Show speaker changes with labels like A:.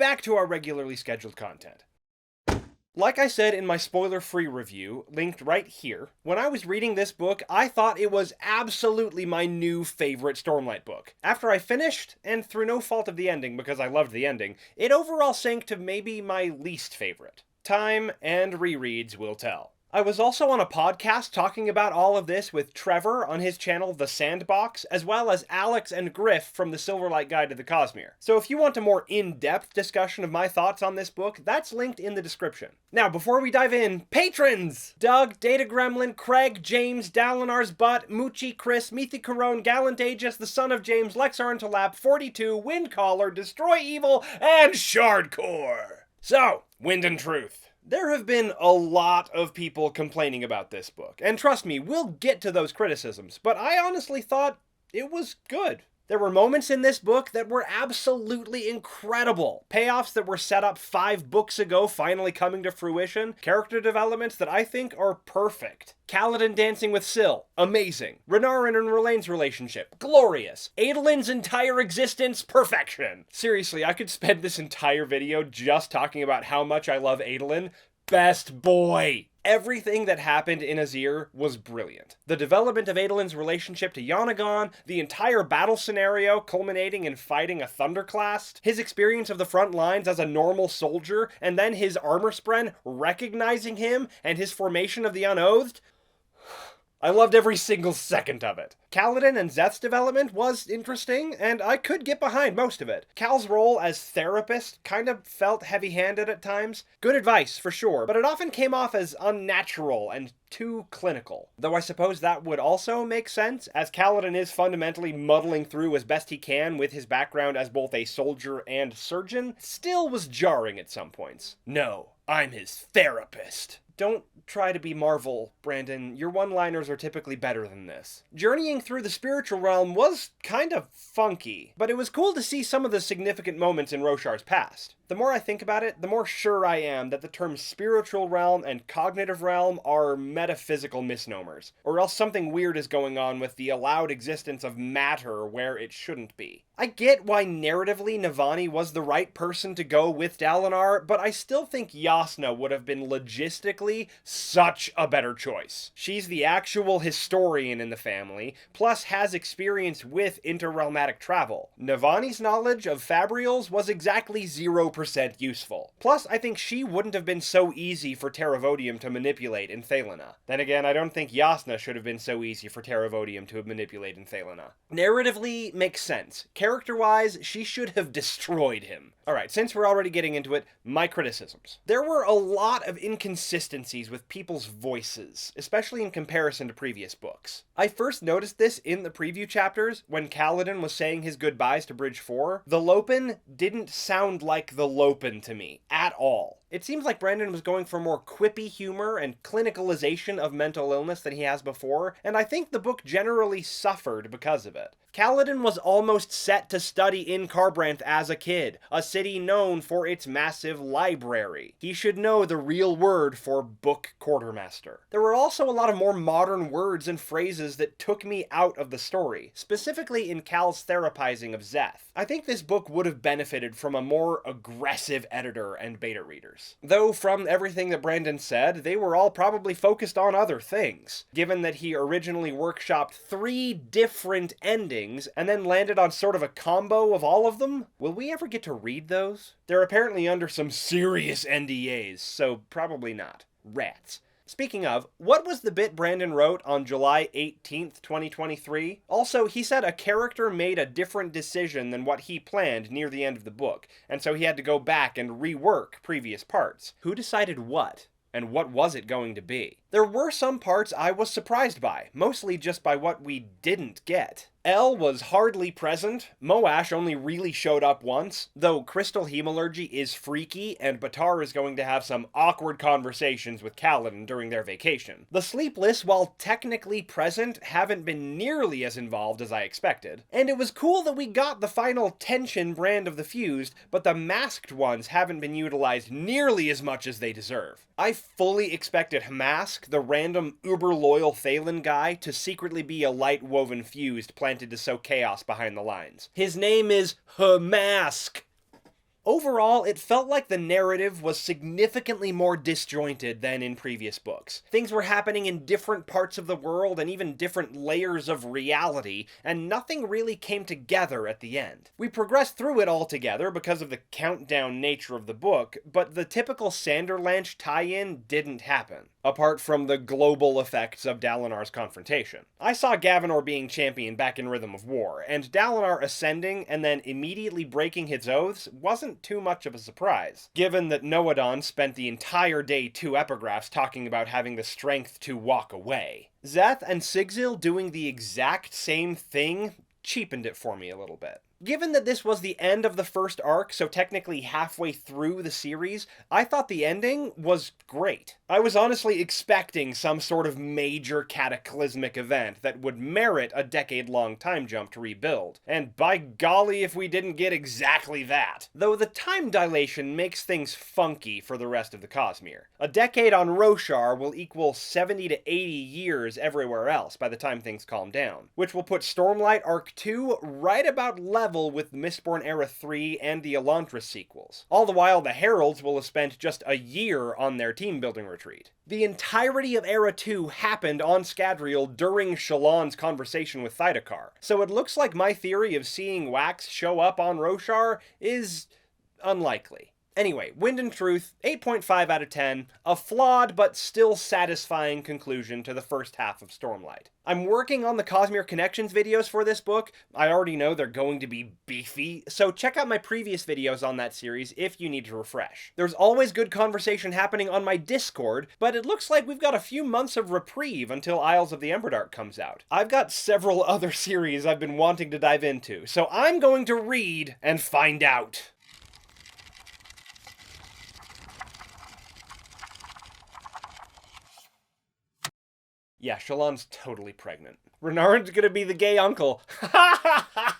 A: back to our regularly scheduled content. Like I said in my spoiler-free review, linked right here, when I was reading this book, I thought it was absolutely my new favorite Stormlight book. After I finished, and through no fault of the ending because I loved the ending, it overall sank to maybe my least favorite. Time and rereads will tell. I was also on a podcast talking about all of this with Trevor on his channel The Sandbox, as well as Alex and Griff from the Silverlight Guide to the Cosmere. So if you want a more in-depth discussion of my thoughts on this book, that's linked in the description. Now, before we dive in, patrons! Doug, Data Gremlin, Craig, James, Dalinar's Butt, Moochie, Chris, Methi Corone, Gallant Aegis, The Son of James, Lexar Talap, 42, Windcaller, Destroy Evil, and Shardcore! So, Wind and Truth. There have been a lot of people complaining about this book, and trust me, we'll get to those criticisms, but I honestly thought it was good. There were moments in this book that were absolutely incredible. Payoffs that were set up 5 books ago finally coming to fruition. Character developments that I think are perfect. Kaladin dancing with Syl, amazing. Renarin and R'lain's relationship, glorious. Adolin's entire existence, perfection. Seriously, I could spend this entire video just talking about how much I love Adolin. Best boy! Everything that happened in Azir was brilliant. The development of Adolin's relationship to Yanagon, the entire battle scenario culminating in fighting a Thunderclast, his experience of the front lines as a normal soldier, and then his Armorspren recognizing him, and his formation of the Unoathed. I loved every single second of it. Kaladin and Szeth's development was interesting, and I could get behind most of it. Cal's role as therapist kind of felt heavy-handed at times. Good advice, for sure, but it often came off as unnatural and too clinical. Though I suppose that would also make sense, as Kaladin is fundamentally muddling through as best he can with his background as both a soldier and surgeon, still was jarring at some points. No, I'm his therapist. Don't try to be Marvel, Brandon. Your one-liners are typically better than this. Journeying through the spiritual realm was kind of funky, but it was cool to see some of the significant moments in Roshar's past. The more I think about it, the more sure I am that the terms spiritual realm and cognitive realm are metaphysical misnomers, or else something weird is going on with the allowed existence of matter where it shouldn't be. I get why narratively Navani was the right person to go with Dalinar, but I still think Jasnah would have been logistically such a better choice. She's the actual historian in the family, plus has experience with interrealmatic travel. Navani's knowledge of Fabrials was exactly 0% useful. Plus, I think she wouldn't have been so easy for Terravodium to manipulate in Thelina. Then again, I don't think Jasnah should have been so easy for Terravodium to manipulate in Thelina. Narratively, makes sense. Character-wise, she should have destroyed him. Alright, since we're already getting into it, my criticisms. There were a lot of inconsistencies with people's voices, especially in comparison to previous books. I first noticed this in the preview chapters when Kaladin was saying his goodbyes to Bridge 4. The Lopen didn't sound like the Lopen to me, at all. It seems like Brandon was going for more quippy humor and clinicalization of mental illness than he has before, and I think the book generally suffered because of it. Kaladin was almost set to study in Kharbranth as a kid, a city known for its massive library. He should know the real word for book quartermaster. There were also a lot of more modern words and phrases that took me out of the story, specifically in Cal's therapizing of Szeth. I think this book would have benefited from a more aggressive editor and beta readers. Though from everything that Brandon said, they were all probably focused on other things, given that he originally workshopped 3 different endings and then landed on sort of a combo of all of them. Will we ever get to read those? They're apparently under some serious NDAs, so probably not. Rats. Speaking of, what was the bit Brandon wrote on July 18th, 2023? Also, he said a character made a different decision than what he planned near the end of the book, and so he had to go back and rework previous parts. Who decided what? And what was it going to be? There were some parts I was surprised by, mostly just by what we didn't get. El was hardly present, Moash only really showed up once, though Crystal Hemalurgy is freaky, and Baatar is going to have some awkward conversations with Kaladin during their vacation. The Sleepless, while technically present, haven't been nearly as involved as I expected. And it was cool that we got the final Tension brand of the Fused, but the masked ones haven't been utilized nearly as much as they deserve. I fully expected Hamask, the random uber-loyal Thaylen guy, to secretly be a light-woven Fused planted to sow chaos behind the lines. His name is Hamask. Overall, it felt like the narrative was significantly more disjointed than in previous books. Things were happening in different parts of the world and even different layers of reality, and nothing really came together at the end. We progressed through it all together because of the countdown nature of the book, but the typical Sanderlanche tie-in didn't happen, apart from the global effects of Dalinar's confrontation. I saw Gavinor being champion back in Rhythm of War, and Dalinar ascending and then immediately breaking his oaths wasn't too much of a surprise, given that Nohadon spent the entire day 2 epigraphs talking about having the strength to walk away. Szeth and Sigzil doing the exact same thing cheapened it for me a little bit. Given that this was the end of the first arc, so technically halfway through the series, I thought the ending was great. I was honestly expecting some sort of major cataclysmic event that would merit a decade-long time jump to rebuild, and by golly if we didn't get exactly that. Though the time dilation makes things funky for the rest of the Cosmere. A decade on Roshar will equal 70 to 80 years everywhere else by the time things calm down, which will put Stormlight Arc 2 right about level with Mistborn Era 3 and the Elantris sequels. All the while, the Heralds will have spent just a year on their team-building retreat. The entirety of Era 2 happened on Scadrial during Shallan's conversation with Thydakar, so it looks like my theory of seeing Wax show up on Roshar is unlikely. Anyway, Wind and Truth, 8.5 out of 10, a flawed but still satisfying conclusion to the first half of Stormlight. I'm working on the Cosmere Connections videos for this book. I already know they're going to be beefy, so check out my previous videos on that series if you need to refresh. There's always good conversation happening on my Discord, but it looks like we've got a few months of reprieve until Isles of the Emberdark comes out. I've got several other series I've been wanting to dive into, so I'm going to read and find out. Yeah, Shallan's totally pregnant. Renarin's gonna be the gay uncle. Ha ha ha!